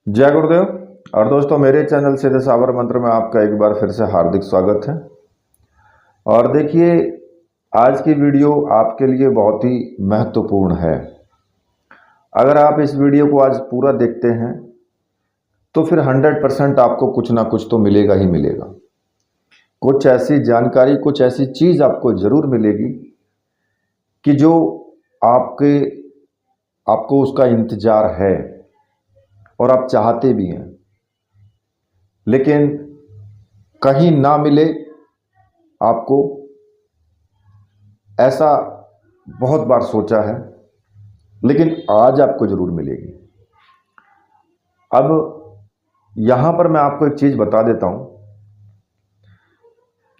जय गुरुदेव। और दोस्तों, मेरे चैनल सीधे साबर मंत्र में आपका एक बार फिर से हार्दिक स्वागत है। और देखिए, आज की वीडियो आपके लिए बहुत ही महत्वपूर्ण है। अगर आप इस वीडियो को आज पूरा देखते हैं तो फिर 100% आपको कुछ ना कुछ तो मिलेगा ही मिलेगा। कुछ ऐसी जानकारी, कुछ ऐसी चीज़ आपको ज़रूर मिलेगी कि जो आपके आपको उसका इंतज़ार है और आप चाहते भी हैं, लेकिन कहीं ना मिले आपको, ऐसा बहुत बार सोचा है, लेकिन आज आपको ज़रूर मिलेगी। अब यहाँ पर मैं आपको एक चीज़ बता देता हूँ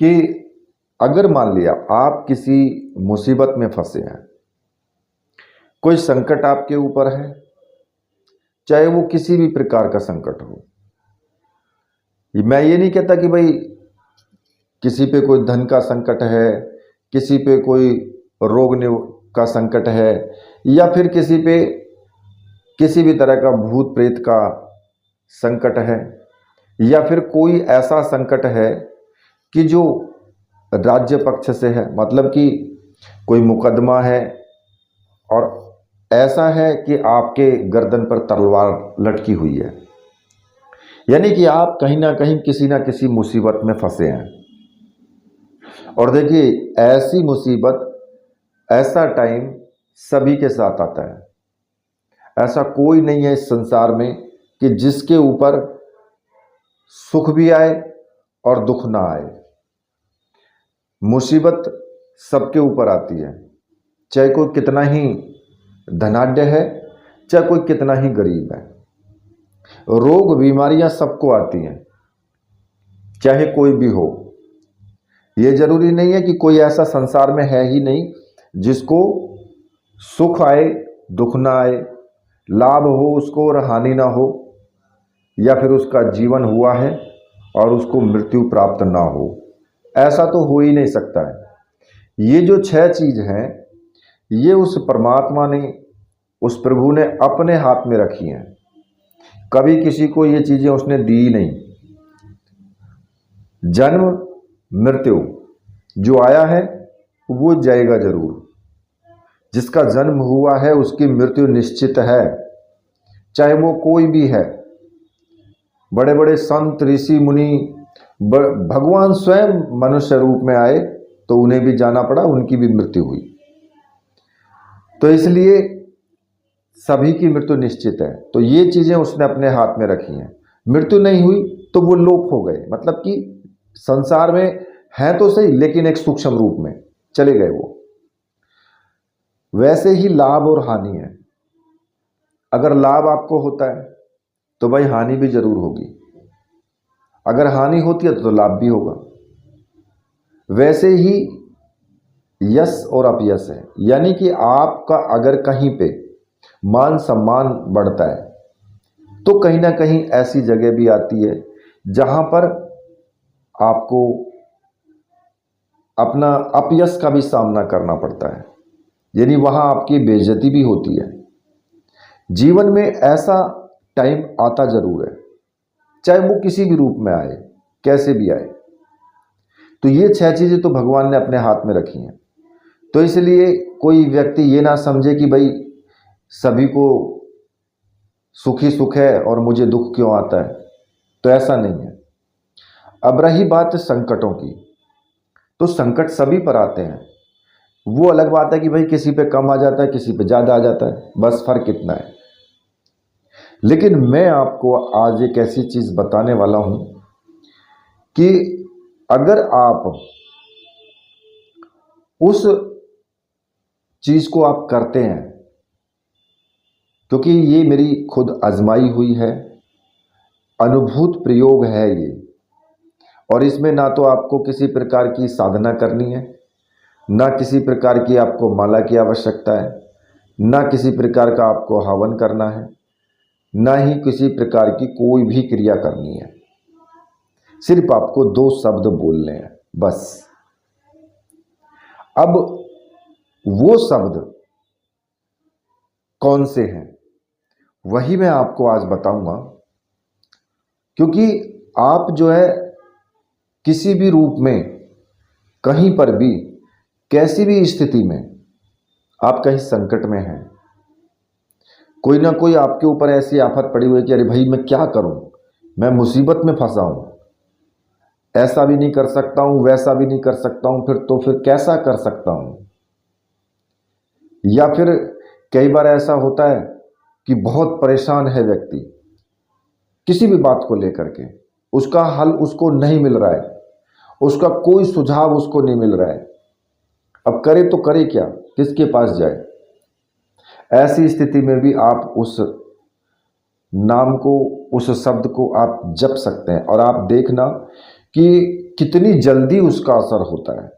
कि अगर मान लिया आप किसी मुसीबत में फंसे हैं, कोई संकट आपके ऊपर है, चाहे वो किसी भी प्रकार का संकट हो। मैं ये नहीं कहता कि भाई किसी पे कोई धन का संकट है, किसी पे कोई रोग का संकट है, या फिर किसी पे किसी भी तरह का भूत प्रेत का संकट है, या फिर कोई ऐसा संकट है कि जो राज्य पक्ष से है, मतलब कि कोई मुकदमा है और ऐसा है कि आपके गर्दन पर तलवार लटकी हुई है, यानी कि आप कहीं ना किसी मुसीबत में फंसे हैं। और देखिए, ऐसी मुसीबत, ऐसा टाइम सभी के साथ आता है। ऐसा कोई नहीं है इस संसार में कि जिसके ऊपर सुख भी आए और दुख ना आए। मुसीबत सबके ऊपर आती है, चाहे कोई कितना ही धनाढ्य है, चाहे कोई कितना ही गरीब है। रोग बीमारियां सबको आती हैं, चाहे कोई भी हो। ये जरूरी नहीं है कि कोई ऐसा संसार में है ही नहीं जिसको सुख आए, दुख ना आए, लाभ हो उसको और हानि ना हो, या फिर उसका जीवन हुआ है और उसको मृत्यु प्राप्त ना हो। ऐसा तो हो ही नहीं सकता है। ये जो 6 चीज हैं, ये उस परमात्मा ने, उस प्रभु ने अपने हाथ में रखी हैं। कभी किसी को ये चीजें उसने दी नहीं। जन्म मृत्यु जो आया है वो जाएगा जरूर। जिसका जन्म हुआ है उसकी मृत्यु निश्चित है, चाहे वो कोई भी है। बड़े बड़े संत, ऋषि, मुनि, भगवान स्वयं मनुष्य रूप में आए तो उन्हें भी जाना पड़ा, उनकी भी मृत्यु हुई। तो इसलिए सभी की मृत्यु निश्चित है। तो ये चीजें उसने अपने हाथ में रखी हैं। मृत्यु नहीं हुई तो वो लोप हो गए, मतलब कि संसार में हैं तो सही, लेकिन एक सूक्ष्म रूप में चले गए वो। वैसे ही लाभ और हानि है। अगर लाभ आपको होता है तो भाई हानि भी जरूर होगी, अगर हानि होती है तो लाभ भी होगा। वैसे ही यश और अपयश है, यानी कि आपका अगर कहीं पे मान सम्मान बढ़ता है तो कहीं ना कहीं ऐसी जगह भी आती है जहां पर आपको अपना अपयश का भी सामना करना पड़ता है, यानी वहां आपकी बेइज्जती भी होती है। जीवन में ऐसा टाइम आता जरूर है, चाहे वो किसी भी रूप में आए, कैसे भी आए। तो ये 6 चीजें तो भगवान ने अपने हाथ में रखी हैं। तो इसलिए कोई व्यक्ति ये ना समझे कि भाई सभी को सुख ही सुख है और मुझे दुख क्यों आता है, तो ऐसा नहीं है। अब रही बात संकटों की, तो संकट सभी पर आते हैं। वो अलग बात है कि भाई किसी पे कम आ जाता है, किसी पे ज्यादा आ जाता है, बस फर्क इतना है। लेकिन मैं आपको आज एक ऐसी चीज बताने वाला हूं कि अगर आप उस चीज को आप करते हैं, क्योंकि ये मेरी खुद आजमाई हुई है, अनुभूत प्रयोग है ये, और इसमें ना तो आपको किसी प्रकार की साधना करनी है, ना किसी प्रकार की आपको माला की आवश्यकता है, ना किसी प्रकार का आपको हवन करना है, ना ही किसी प्रकार की कोई भी क्रिया करनी है। सिर्फ आपको 2 शब्द बोलने हैं बस। अब वो शब्द कौन से हैं वही मैं आपको आज बताऊंगा। क्योंकि आप जो है किसी भी रूप में, कहीं पर भी, कैसी भी स्थिति में आप कहीं संकट में हैं, कोई ना कोई आपके ऊपर ऐसी आफत पड़ी हुई है कि अरे भाई मैं क्या करूं, मैं मुसीबत में फंसा हूं, ऐसा भी नहीं कर सकता हूं, वैसा भी नहीं कर सकता हूं, फिर कैसा कर सकता हूं। या फिर कई बार ऐसा होता है कि बहुत परेशान है व्यक्ति किसी भी बात को लेकर के, उसका हल उसको नहीं मिल रहा है, उसका कोई सुझाव उसको नहीं मिल रहा है, अब करे तो करे क्या, किसके पास जाए। ऐसी स्थिति में भी आप उस नाम को, उस शब्द को आप जप सकते हैं और आप देखना कि कितनी जल्दी उसका असर होता है।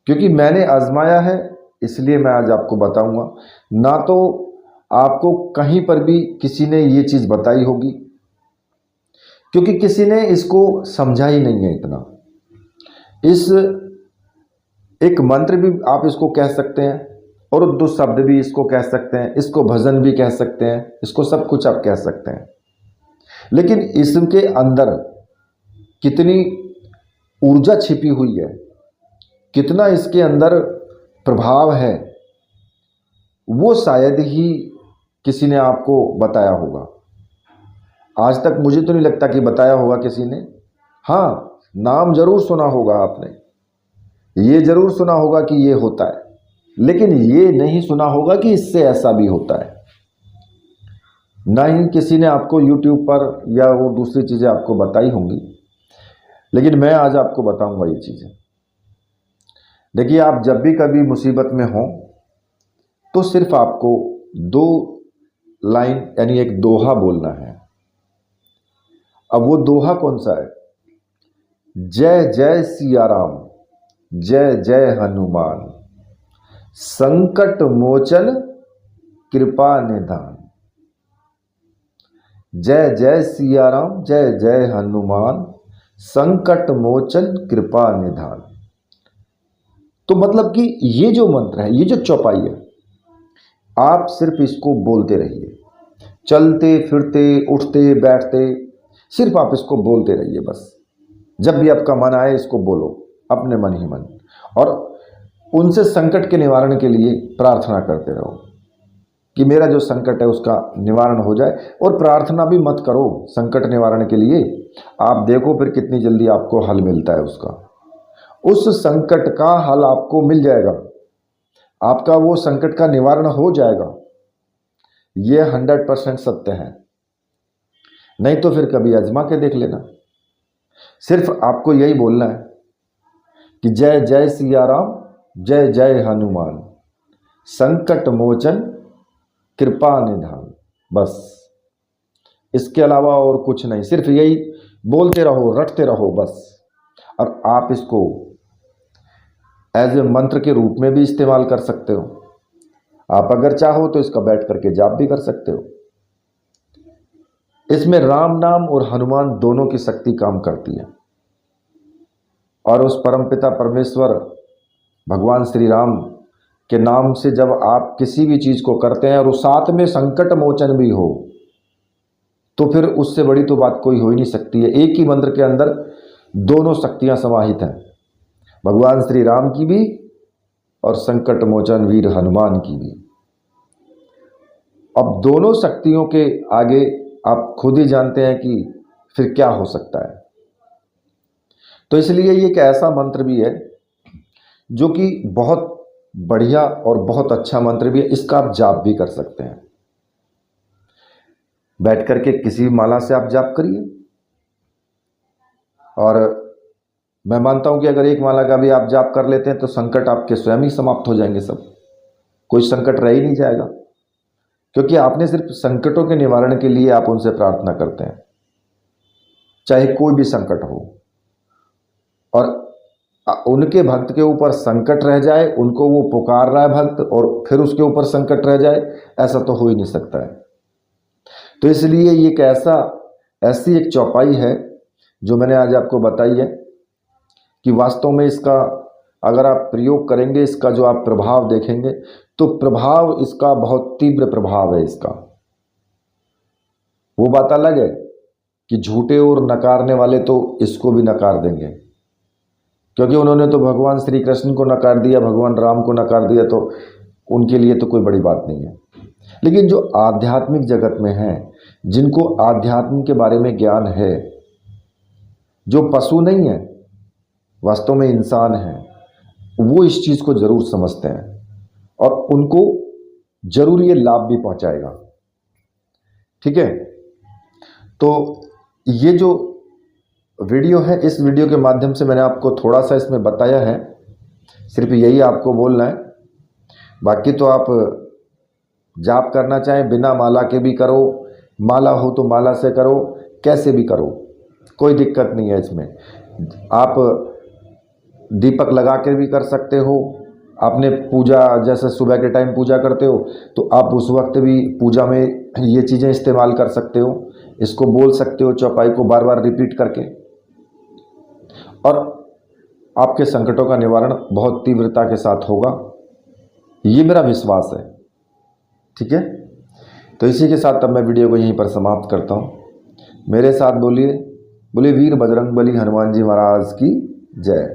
क्योंकि मैंने आजमाया है, इसलिए मैं आज आपको बताऊंगा। ना तो आपको कहीं पर भी किसी ने ये चीज़ बताई होगी, क्योंकि किसी ने इसको समझा ही नहीं है इतना। इस एक मंत्र भी आप इसको कह सकते हैं और दो शब्द भी इसको कह सकते हैं, इसको भजन भी कह सकते हैं, इसको सब कुछ आप कह सकते हैं। लेकिन इसके अंदर कितनी ऊर्जा छिपी हुई है, कितना इसके अंदर प्रभाव है, वो शायद ही किसी ने आपको बताया होगा। आज तक मुझे तो नहीं लगता कि बताया होगा किसी ने। हाँ, नाम जरूर सुना होगा आपने, ये जरूर सुना होगा कि ये होता है, लेकिन ये नहीं सुना होगा कि इससे ऐसा भी होता है। ना ही किसी ने आपको YouTube पर या वो दूसरी चीज़ें आपको बताई होंगी, लेकिन मैं आज आपको बताऊंगा ये चीज़ें। देखिए, आप जब भी कभी मुसीबत में हो तो सिर्फ आपको 2 लाइन यानी एक दोहा बोलना है। अब वो दोहा कौन सा है? जय जय सिया राम, जय जय हनुमान, संकट मोचन कृपा निधान। जय जय सिया राम, जय जय हनुमान, संकट मोचन कृपा निधान। तो मतलब कि ये जो मंत्र है, ये जो चौपाई है, आप सिर्फ इसको बोलते रहिए, चलते फिरते उठते बैठते, सिर्फ आप इसको बोलते रहिए। बस जब भी आपका मन आए इसको बोलो अपने मन ही मन, और उनसे संकट के निवारण के लिए प्रार्थना करते रहो कि मेरा जो संकट है उसका निवारण हो जाए। और प्रार्थना भी मत करो संकट निवारण के लिए, आप देखो फिर कितनी जल्दी आपको हल मिलता है उसका। उस संकट का हल आपको मिल जाएगा, आपका वो संकट का निवारण हो जाएगा। ये 100% सत्य है। नहीं तो फिर कभी आजमा के देख लेना। सिर्फ आपको यही बोलना है कि जय जय सिया राम, जय जय हनुमान, संकट मोचन कृपा निधान। बस इसके अलावा और कुछ नहीं, सिर्फ यही बोलते रहो, रटते रहो बस। और आप इसको एज ए मंत्र के रूप में भी इस्तेमाल कर सकते हो। आप अगर चाहो तो इसका बैठ करके जाप भी कर सकते हो। इसमें राम नाम और हनुमान दोनों की शक्ति काम करती है। और उस परमपिता परमेश्वर भगवान श्री राम के नाम से जब आप किसी भी चीज़ को करते हैं और उस साथ में संकट मोचन भी हो, तो फिर उससे बड़ी तो बात कोई हो ही नहीं सकती है। एक ही मंत्र के अंदर दोनों शक्तियां समाहित हैं, भगवान श्री राम की भी और संकट मोचन वीर हनुमान की भी। अब दोनों शक्तियों के आगे आप खुद ही जानते हैं कि फिर क्या हो सकता है। तो इसलिए ये एक ऐसा मंत्र भी है जो कि बहुत बढ़िया और बहुत अच्छा मंत्र भी है। इसका आप जाप भी कर सकते हैं, बैठ करके किसी भी माला से आप जाप करिए। और मैं मानता हूं कि अगर एक माला का भी आप जाप कर लेते हैं तो संकट आपके स्वयं ही समाप्त हो जाएंगे, सब, कोई संकट रह ही नहीं जाएगा। क्योंकि आपने सिर्फ संकटों के निवारण के लिए आप उनसे प्रार्थना करते हैं, चाहे कोई भी संकट हो। और उनके भक्त के ऊपर संकट रह जाए, उनको वो पुकार रहा है भक्त, और फिर उसके ऊपर संकट रह जाए, ऐसा तो हो ही नहीं सकता है। तो इसलिए ये ऐसी एक चौपाई है जो मैंने आज आपको बताई है कि वास्तव में इसका अगर आप प्रयोग करेंगे, इसका जो आप प्रभाव देखेंगे, तो प्रभाव इसका बहुत तीव्र प्रभाव है। इसका वो बात अलग है कि झूठे और नकारने वाले तो इसको भी नकार देंगे, क्योंकि उन्होंने तो भगवान श्री कृष्ण को नकार दिया, भगवान राम को नकार दिया, तो उनके लिए तो कोई बड़ी बात नहीं है। लेकिन जो आध्यात्मिक जगत में हैं, जिनको आध्यात्म के बारे में ज्ञान है, जो पशु नहीं है, वास्तव में इंसान है, वो इस चीज़ को ज़रूर समझते हैं और उनको ज़रूर ये लाभ भी पहुंचाएगा। ठीक है, तो ये जो वीडियो है, इस वीडियो के माध्यम से मैंने आपको थोड़ा सा इसमें बताया है, सिर्फ यही आपको बोलना है। बाकी तो आप जाप करना चाहें बिना माला के भी करो, माला हो तो माला से करो, कैसे भी करो, कोई दिक्कत नहीं है इसमें। आप दीपक लगा के भी कर सकते हो, आपने पूजा जैसे सुबह के टाइम पूजा करते हो तो आप उस वक्त भी पूजा में ये चीज़ें इस्तेमाल कर सकते हो, इसको बोल सकते हो चौपाई को बार बार रिपीट करके, और आपके संकटों का निवारण बहुत तीव्रता के साथ होगा, ये मेरा विश्वास है। ठीक है, तो इसी के साथ अब मैं वीडियो को यहीं पर समाप्त करता हूँ। मेरे साथ बोलिए, बोलिए वीर बजरंगबली हनुमान जी महाराज की जय,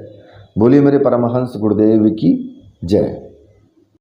बोलिए मेरे परमहंस गुरुदेव की जय।